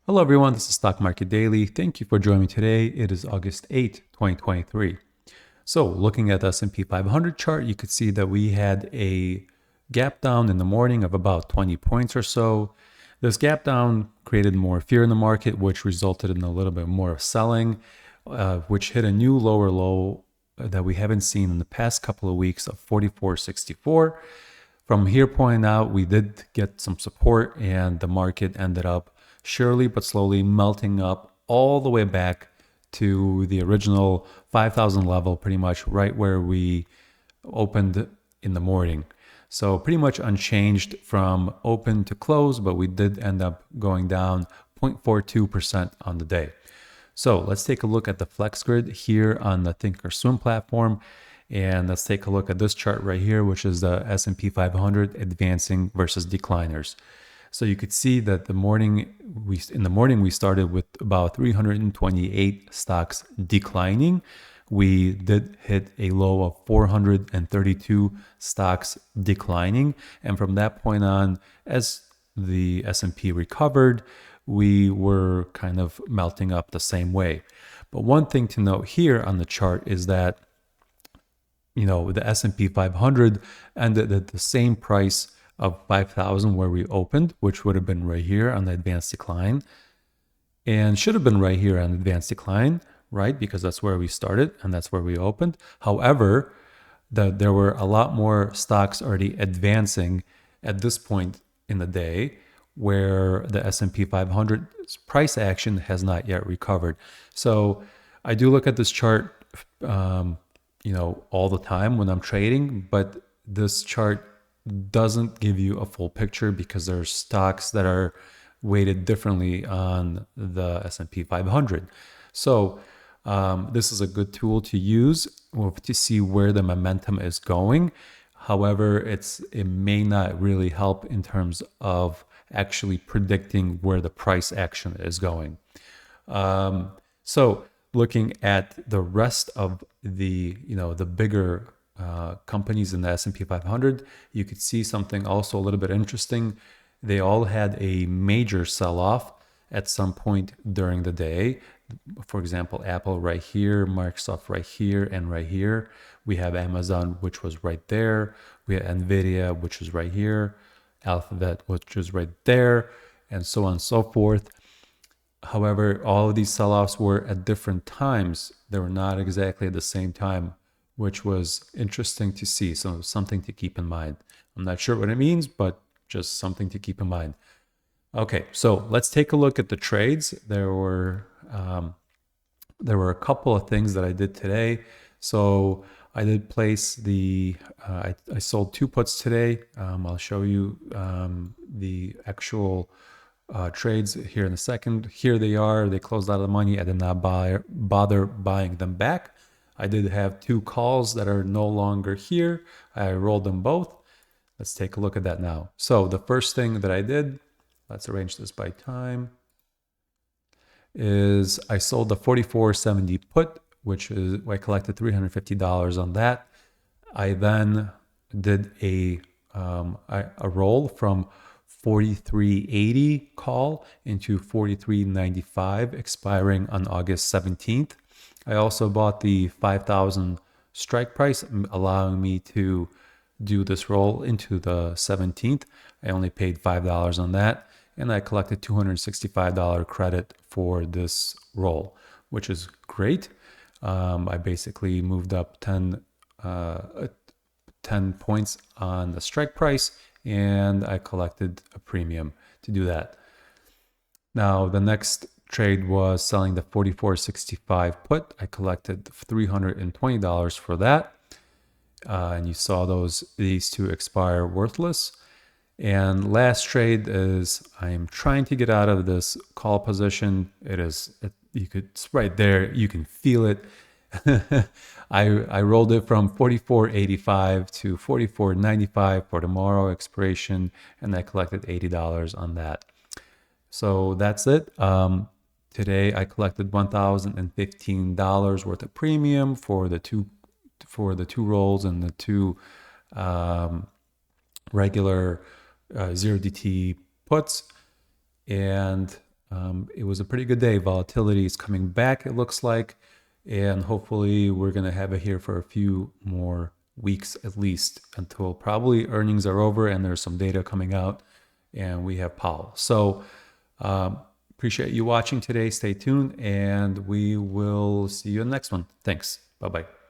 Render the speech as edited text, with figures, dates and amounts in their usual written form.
Hello everyone, this is Stock Market Daily. Thank you for joining me today. It is August 8th, 2023. So looking at the S&P 500 chart, you could see that we had a gap down in the morning of about 20 points or so. This gap down created more fear in the market, which resulted in a little bit more of selling, which hit a new lower low that we haven't seen in the past couple of weeks of 44.64. From here point out, we did get some support and the market ended up surely but slowly melting up all the way back to the original 5,000 level, pretty much right where we opened in the morning. So pretty much unchanged from open to close, but we did end up going down 0.42% on the day. So let's take a look at the Flex Grid here on the Thinkorswim platform. And let's take a look at this chart right here, which is the S&P 500 advancing versus decliners. So you could see that in the morning we started with about 328 stocks declining. We did hit a low of 432 stocks declining, and from that point on, as the S&P recovered, we were kind of melting up the same way. But one thing to note here on the chart is that the S&P 500 ended at the same price of 5,000 where we opened, which would have been right here on the advanced decline, and should have been right here on advanced decline, right? Because that's where we started and that's where we opened. However, there were a lot more stocks already advancing at this point in the day, where the S&P 500's price action has not yet recovered. So I do look at this chart, all the time when I'm trading, but this chart doesn't give you a full picture because there are stocks that are weighted differently on the S&P 500. So this is a good tool to use to see where the momentum is going. However, it may not really help in terms of actually predicting where the price action is going. So looking at the rest of the bigger companies in the S&P 500, you could see something also a little bit interesting. They all had a major sell-off at some point during the day. For example, Apple right here, Microsoft right here, and right here. We have Amazon, which was right there. We have Nvidia, which was right here. Alphabet, which was right there, and so on and so forth. However, all of these sell-offs were at different times. They were not exactly at the same time, which was interesting to see. So something to keep in mind. I'm not sure what it means, but just something to keep in mind. Okay, so let's take a look at the trades. There were a couple of things that I did today. So I did place I sold 2 puts today. I'll show you the actual trades here in a second. Here they are. They closed out of the money. I did not bother buying them back. I did have 2 calls that are no longer here. I rolled them both. Let's take a look at that now. So the first thing that I did, let's arrange this by time, is I sold the 44.70 put, which is I collected $350 on that. I then did a roll from 43.80 call into 43.95 expiring on August 17th. I also bought the 5,000 strike price, allowing me to do this roll into the 17th. I only paid $5 on that, and I collected $265 credit for this roll, which is great. I basically moved up 10 points on the strike price, and I collected a premium to do that. Now, the next trade was selling the 44.65 put. I collected $320 for that. And you saw these 2 expire worthless. And last trade is I am trying to get out of this call position. It's right there. You can feel it. I rolled it from 44.85 to 44.95 for tomorrow expiration, and I collected $80 on that. So that's it. Today I collected $1,015 worth of premium for the two rolls and the 2 regular 0DTE puts, and It was a pretty good day. Volatility is coming back, it looks like, and hopefully we're going to have it here for a few more weeks at least, until probably earnings are over and there's some data coming out and we have Powell. So appreciate you watching today. Stay tuned and we will see you in the next one. Thanks. Bye-bye.